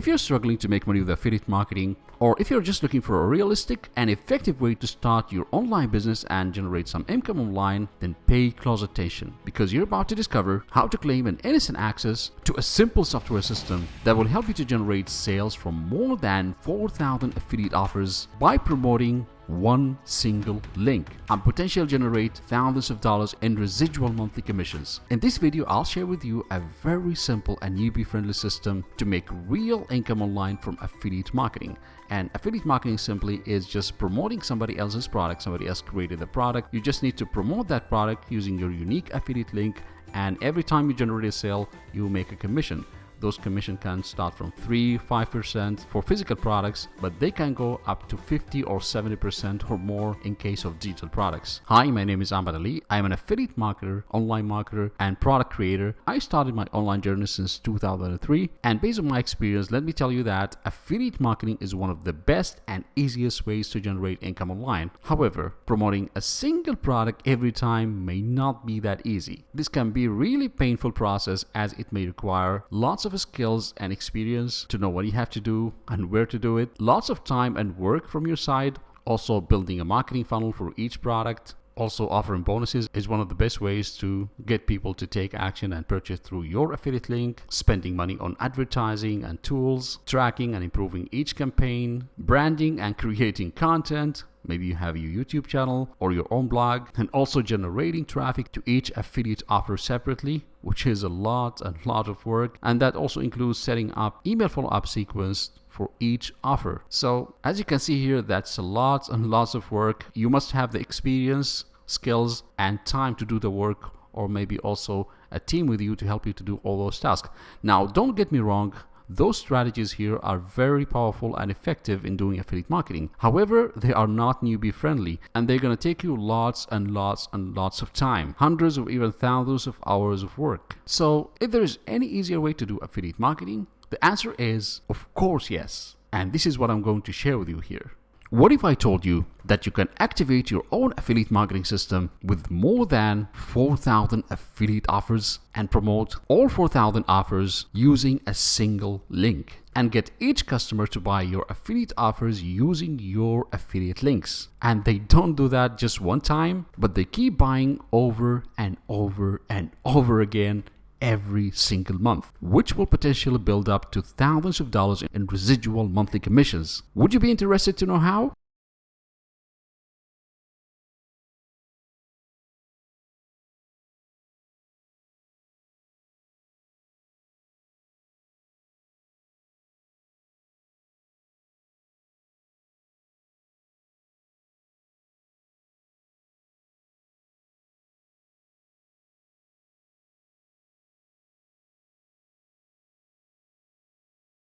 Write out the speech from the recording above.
you're struggling to make money with affiliate marketing, or if you're just looking for a realistic and effective way to start your online business and generate some income online, then pay close attention, because you're about to discover how to claim an innocent access to a simple software system that will help you to generate sales from more than 4,000 affiliate offers by promoting one single link and potentially generate thousands of dollars in residual monthly commissions. In this video, I'll share with you a very simple and newbie-friendly system to make real income online from affiliate marketing. And affiliate marketing simply is just promoting somebody else's product. Somebody else created the product. You just need to promote that product using your unique affiliate link, and every time you generate a sale, you make a commission. Those commissions can start from 3-5% for physical products, but they can go up to 50 or 70% or more in case of digital products. Hi, my name is Ahmad Ali. I am an affiliate marketer, online marketer, and product creator. I started my online journey since 2003, and based on my experience, let me tell you that affiliate marketing is one of the best and easiest ways to generate income online. However, promoting a single product every time may not be that easy. This can be a really painful process, as it may require lots of skills and experience to know what you have to do and where to do it, lots of time and work from your side. Also, building a marketing funnel for each product. Also, offering bonuses is one of the best ways to get people to take action and purchase through your affiliate link. Spending money on advertising and tools, tracking and improving each campaign, branding and creating content. Maybe you have your YouTube channel or your own blog, and also generating traffic to each affiliate offer separately, which is a lot of work. And that also includes setting up email follow-up sequence for each offer. So as you can see here, that's a lot and lots of work. You must have the experience, skills, and time to do the work, or maybe also a team with you to help you to do all those tasks. Now, don't get me wrong. Those strategies here are very powerful and effective in doing affiliate marketing. However, they are not newbie friendly, and they're going to take you lots and lots of time, hundreds or even thousands of hours of work. So if there is any easier way to do affiliate marketing, the answer is, of course, yes. And this is what I'm going to share with you here. What if I told you that you can activate your own affiliate marketing system with more than 4,000 affiliate offers and promote all 4,000 offers using a single link, and get each customer to buy your affiliate offers using your affiliate links? And they don't do that just one time, but they keep buying over and over and over again every single month, which will potentially build up to thousands of dollars in residual monthly commissions. Would you be interested to know how?